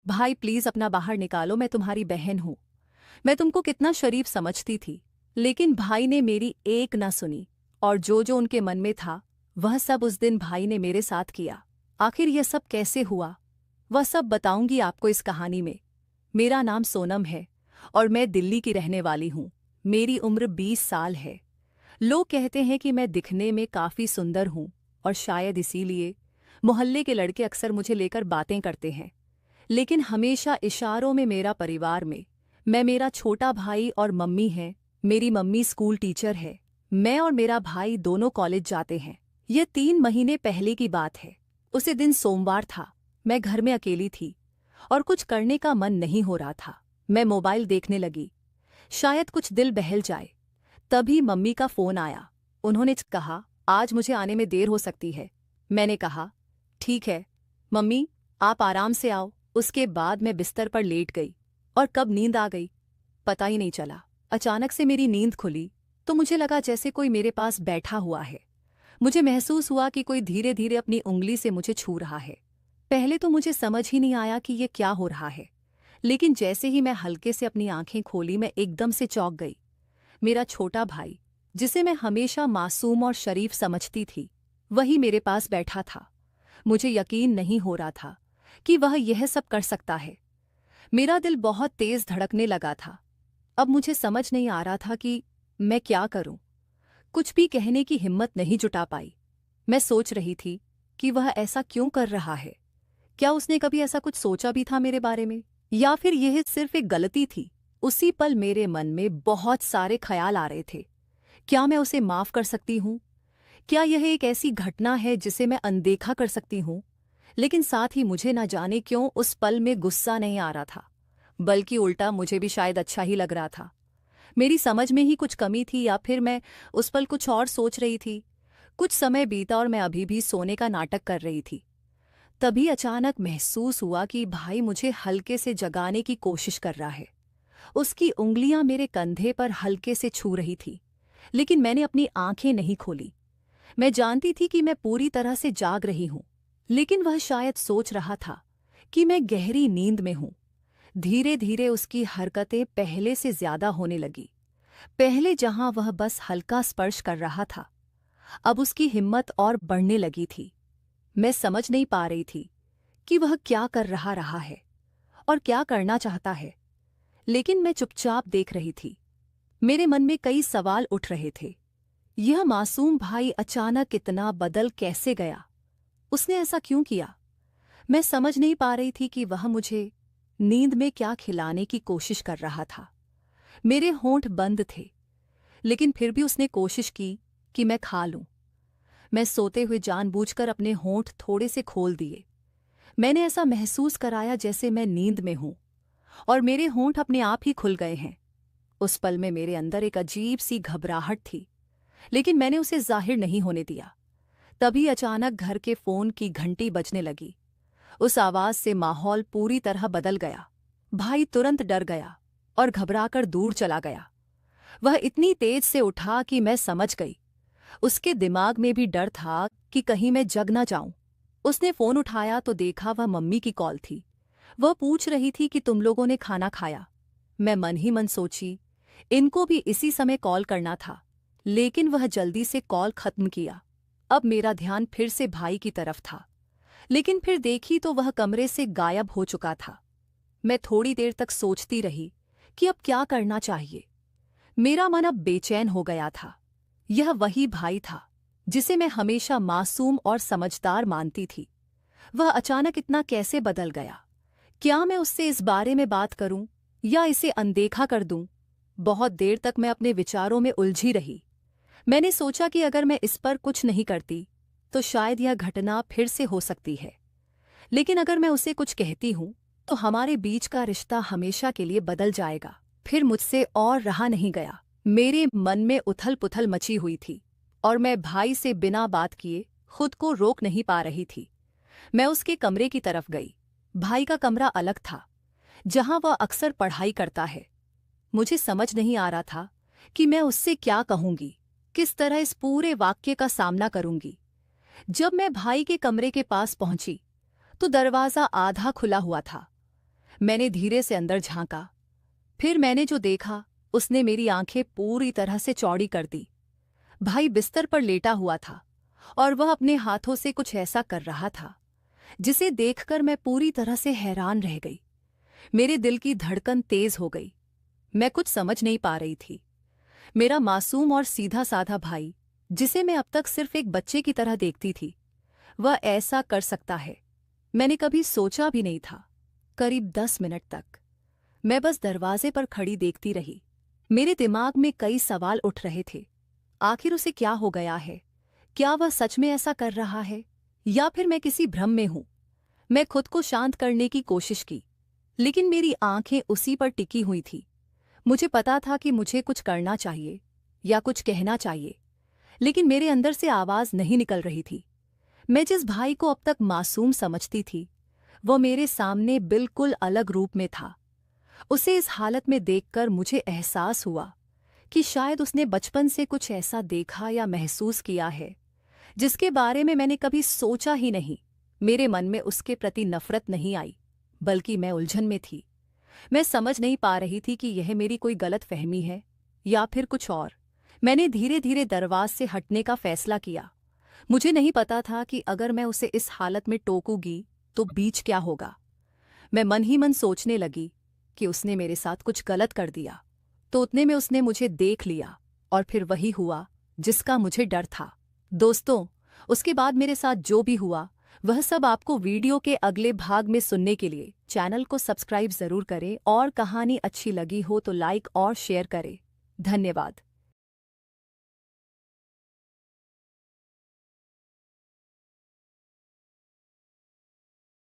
भाई प्लीज अपना बाहर निकालो, मैं तुम्हारी बहन हूं। मैं तुमको कितना शरीफ समझती थी, लेकिन भाई ने मेरी एक ना सुनी। और जो जो उनके मन में था वह सब उस दिन भाई ने मेरे साथ किया। आखिर यह सब कैसे हुआ, वह सब बताऊंगी आपको इस कहानी में। मेरा नाम सोनम है और मैं दिल्ली की रहने वाली हूँ। मेरी उम्र 20 साल है। लोग कहते हैं कि मैं दिखने में काफ़ी सुंदर हूँ और शायद इसीलिए मोहल्ले के लड़के अक्सर मुझे लेकर बातें करते हैं। लेकिन हमेशा इशारों में मेरा परिवार में मैं, मेरा छोटा भाई और मम्मी हैं। मेरी मम्मी स्कूल टीचर है। मैं और मेरा भाई दोनों कॉलेज जाते हैं। यह 3 महीने पहले की बात है। उसी दिन सोमवार था। मैं घर में अकेली थी और कुछ करने का मन नहीं हो रहा था। मैं मोबाइल देखने लगी, शायद कुछ दिल बहल जाए। तभी मम्मी का फोन आया। उन्होंने कहा, आज मुझे आने में देर हो सकती है। मैंने कहा, ठीक है मम्मी, आप आराम से आओ। उसके बाद मैं बिस्तर पर लेट गई और कब नींद आ गई पता ही नहीं चला। अचानक से मेरी नींद खुली तो मुझे लगा जैसे कोई मेरे पास बैठा हुआ है। मुझे महसूस हुआ कि कोई धीरे धीरे अपनी उंगली से मुझे छू रहा है। पहले तो मुझे समझ ही नहीं आया कि ये क्या हो रहा है, लेकिन जैसे ही मैं हल्के से अपनी आंखें खोली मैं एकदम से चौंक गई। मेरा छोटा भाई, जिसे मैं हमेशा मासूम और शरीफ समझती थी, वही मेरे पास बैठा था। मुझे यकीन नहीं हो रहा था कि वह यह सब कर सकता है। मेरा दिल बहुत तेज धड़कने लगा था। अब मुझे समझ नहीं आ रहा था कि मैं क्या करूं। कुछ भी कहने की हिम्मत नहीं जुटा पाई। मैं सोच रही थी कि वह ऐसा क्यों कर रहा है। क्या उसने कभी ऐसा कुछ सोचा भी था मेरे बारे में, या फिर यह सिर्फ एक गलती थी। उसी पल मेरे मन में बहुत सारे ख्याल आ रहे थे। क्या मैं उसे माफ कर सकती हूँ? क्या यह एक ऐसी घटना है जिसे मैं अनदेखा कर सकती हूँ? लेकिन साथ ही मुझे न जाने क्यों उस पल में गुस्सा नहीं आ रहा था, बल्कि उल्टा मुझे भी शायद अच्छा ही लग रहा था। मेरी समझ में ही कुछ कमी थी, या फिर मैं उस पल कुछ और सोच रही थी। कुछ समय बीता और मैं अभी भी सोने का नाटक कर रही थी। तभी अचानक महसूस हुआ कि भाई मुझे हल्के से जगाने की कोशिश कर रहा है। उसकी उंगलियां मेरे कंधे पर हल्के से छू रही थी, लेकिन मैंने अपनी आंखें नहीं खोली। मैं जानती थी कि मैं पूरी तरह से जाग रही हूं, लेकिन वह शायद सोच रहा था कि मैं गहरी नींद में हूं। धीरे धीरे उसकी हरकतें पहले से ज्यादा होने लगी। पहले जहां वह बस हल्का स्पर्श कर रहा था, अब उसकी हिम्मत और बढ़ने लगी थी। मैं समझ नहीं पा रही थी कि वह क्या कर रहा है और क्या करना चाहता है, लेकिन मैं चुपचाप देख रही थी। मेरे मन में कई सवाल उठ रहे थे। यह मासूम भाई अचानक इतना बदल कैसे गया? उसने ऐसा क्यों किया? मैं समझ नहीं पा रही थी कि वह मुझे नींद में क्या खिलाने की कोशिश कर रहा था। मेरे होंठ बंद थे, लेकिन फिर भी उसने कोशिश की कि मैं खा लूं। मैं सोते हुए जानबूझकर अपने होंठ थोड़े से खोल दिए। मैंने ऐसा महसूस कराया जैसे मैं नींद में हूं और मेरे होंठ अपने आप ही खुल गए हैं। उस पल में मेरे अंदर एक अजीब सी घबराहट थी, लेकिन मैंने उसे जाहिर नहीं होने दिया। तभी अचानक घर के फोन की घंटी बजने लगी। उस आवाज से माहौल पूरी तरह बदल गया। भाई तुरंत डर गया और घबराकर दूर चला गया। वह इतनी तेज से उठा कि मैं समझ गई। उसके दिमाग में भी डर था कि कहीं मैं जग ना जाऊं। उसने फोन उठाया तो देखा वह मम्मी की कॉल थी। वह पूछ रही थी कि तुम लोगों ने खाना खाया। मैं मन ही मन सोची, इनको भी इसी समय कॉल करना था, लेकिन वह जल्दी से कॉल खत्म किया। अब मेरा ध्यान फिर से भाई की तरफ था, लेकिन फिर देखी तो वह कमरे से गायब हो चुका था। मैं थोड़ी देर तक सोचती रही कि अब क्या करना चाहिए। मेरा मन अब बेचैन हो गया था। यह वही भाई था जिसे मैं हमेशा मासूम और समझदार मानती थी। वह अचानक इतना कैसे बदल गया? क्या मैं उससे इस बारे में बात करूं या इसे अनदेखा कर दूं? बहुत देर तक मैं अपने विचारों में उलझी रही। मैंने सोचा कि अगर मैं इस पर कुछ नहीं करती तो शायद यह घटना फिर से हो सकती है, लेकिन अगर मैं उसे कुछ कहती हूं तो हमारे बीच का रिश्ता हमेशा के लिए बदल जाएगा। फिर मुझसे और रहा नहीं गया। मेरे मन में उथल पुथल मची हुई थी और मैं भाई से बिना बात किए खुद को रोक नहीं पा रही थी। मैं उसके कमरे की तरफ गई। भाई का कमरा अलग था, जहां वह अक्सर पढ़ाई करता है। मुझे समझ नहीं आ रहा था कि मैं उससे क्या कहूंगी, किस तरह इस पूरे वाक्य का सामना करूंगी। जब मैं भाई के कमरे के पास पहुंची तो दरवाजा आधा खुला हुआ था। मैंने धीरे से अंदर झांका। फिर मैंने जो देखा उसने मेरी आंखें पूरी तरह से चौड़ी कर दी। भाई बिस्तर पर लेटा हुआ था और वह अपने हाथों से कुछ ऐसा कर रहा था जिसे देखकर मैं पूरी तरह से हैरान रह गई। मेरे दिल की धड़कन तेज हो गई। मैं कुछ समझ नहीं पा रही थी। मेरा मासूम और सीधा साधा भाई, जिसे मैं अब तक सिर्फ एक बच्चे की तरह देखती थी, वह ऐसा कर सकता है, मैंने कभी सोचा भी नहीं था। करीब 10 मिनट तक मैं बस दरवाजे पर खड़ी देखती रही। मेरे दिमाग में कई सवाल उठ रहे थे। आखिर उसे क्या हो गया है? क्या वह सच में ऐसा कर रहा है या फिर मैं किसी भ्रम में हूं? मैं खुद को शांत करने की कोशिश की, लेकिन मेरी आंखें उसी पर टिकी हुई थी। मुझे पता था कि मुझे कुछ करना चाहिए या कुछ कहना चाहिए, लेकिन मेरे अंदर से आवाज नहीं निकल रही थी। मैं जिस भाई को अब तक मासूम समझती थी, वह मेरे सामने बिल्कुल अलग रूप में था। उसे इस हालत में देखकर मुझे एहसास हुआ कि शायद उसने बचपन से कुछ ऐसा देखा या महसूस किया है जिसके बारे में मैंने कभी सोचा ही नहीं। मेरे मन में उसके प्रति नफरत नहीं आई, बल्कि मैं उलझन में थी। मैं समझ नहीं पा रही थी कि यह मेरी कोई गलत फहमी है या फिर कुछ और। मैंने धीरे धीरे दरवाज से हटने का फैसला किया। मुझे नहीं पता था कि अगर मैं उसे इस हालत में टोकूंगी तो बीच क्या होगा। मैं मन ही मन सोचने लगी कि उसने मेरे साथ कुछ गलत कर दिया तो उतने में उसने मुझे देख लिया, और फिर वही हुआ जिसका मुझे डर था। दोस्तों, उसके बाद मेरे साथ जो भी हुआ वह सब आपको वीडियो के अगले भाग में सुनने के लिए चैनल को सब्सक्राइब जरूर करें और कहानी अच्छी लगी हो तो लाइक और शेयर करें। धन्यवाद।